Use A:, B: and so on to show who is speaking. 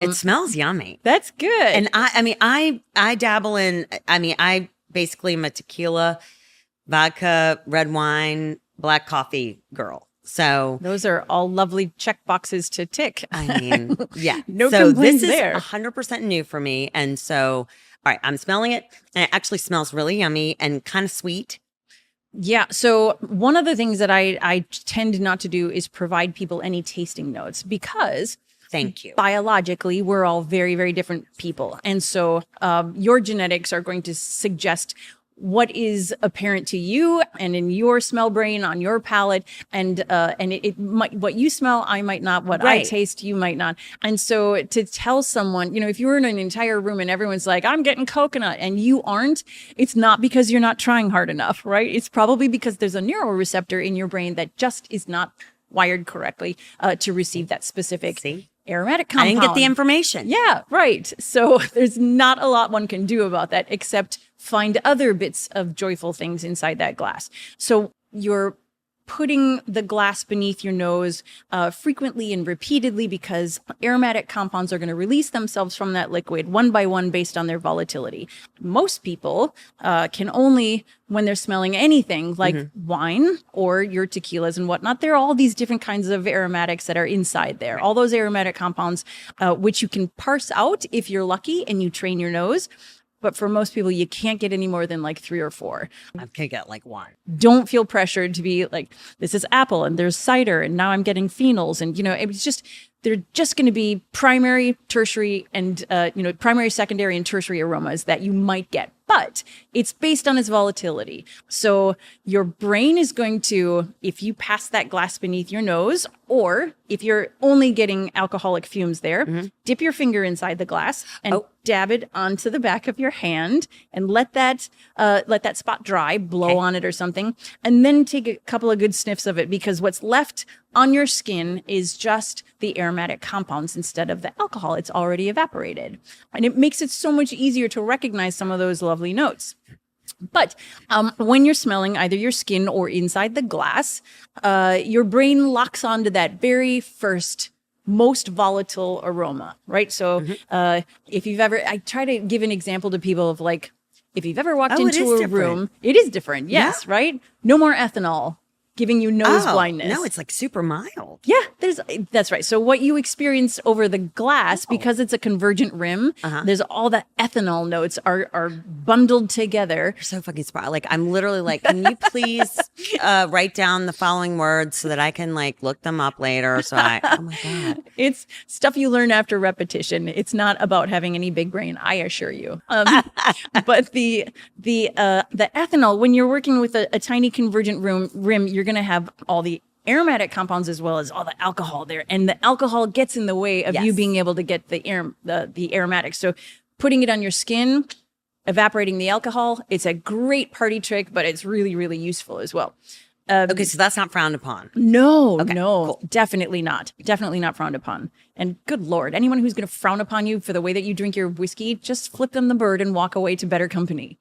A: It smells yummy.
B: That's good.
A: And I dabble in, I basically am a tequila, vodka, red wine, black coffee girl. So
B: those are all lovely check boxes to tick.
A: Yeah.
B: No
A: so
B: complaints
A: this is
B: there.
A: 100% new for me. And so, all right, I'm smelling it. And it actually smells really yummy and kind of sweet.
B: Yeah. So one of the things that I tend not to do is provide people any tasting notes because
A: thank you.
B: Biologically, we're all very, very different people. And so your genetics are going to suggest what is apparent to you and in your smell brain on your palate. And it might, what you smell, I might not, what I taste, you might not. And so to tell someone, if you're in an entire room and everyone's like, I'm getting coconut and you aren't, it's not because you're not trying hard enough, right? It's probably because there's a neuroreceptor in your brain that just is not wired correctly to receive that specific aromatic compound.
A: I didn't get the information.
B: Yeah, right. So there's not a lot one can do about that except find other bits of joyful things inside that glass. So you're putting the glass beneath your nose frequently and repeatedly because aromatic compounds are going to release themselves from that liquid one by one based on their volatility. Most people can only, when they're smelling anything like wine or your tequilas and whatnot, there are all these different kinds of aromatics that are inside there. All those aromatic compounds, which you can parse out if you're lucky and you train your nose. But for most people, you can't get any more than like 3 or 4.
A: I could get like 1.
B: Don't feel pressured to be like, this is apple and there's cider and now I'm getting phenols. And, it's just, they're just going to be primary, tertiary, and, primary, secondary, and tertiary aromas that you might get. But it's based on its volatility. So your brain is going to, if you pass that glass beneath your nose, or if you're only getting alcoholic fumes there, dip your finger inside the glass and dab it onto the back of your hand and let that spot dry, blow on it or something, and then take a couple of good sniffs of it because what's left on your skin is just the aromatic compounds instead of the alcohol. It's already evaporated. And it makes it so much easier to recognize some of those lovely notes. But when you're smelling either your skin or inside the glass, your brain locks onto that very first most volatile aroma, right? So if you've ever, I try to give an example to people of like, if you've ever walked into a room, it is different. Yes, right? No more ethanol giving you nose blindness.
A: No, it's like super mild.
B: Yeah, that's right. So what you experience over the glass, because it's a convergent rim, there's all the ethanol notes are bundled together.
A: You're so fucking smart. Like I'm literally like, can you please write down the following words so that I can like look them up later? So oh my God.
B: It's stuff you learn after repetition. It's not about having any big brain, I assure you. But the ethanol, when you're working with a tiny convergent rim, you're going to have all the aromatic compounds as well as all the alcohol there. And the alcohol gets in the way of you being able to get the aromatics. So putting it on your skin, evaporating the alcohol, it's a great party trick, but it's really, really useful as well.
A: Okay, so that's not frowned upon.
B: No,
A: okay,
B: no,
A: cool.
B: Definitely not. Definitely not frowned upon. And good Lord, anyone who's going to frown upon you for the way that you drink your whiskey, just flip them the bird and walk away to better company.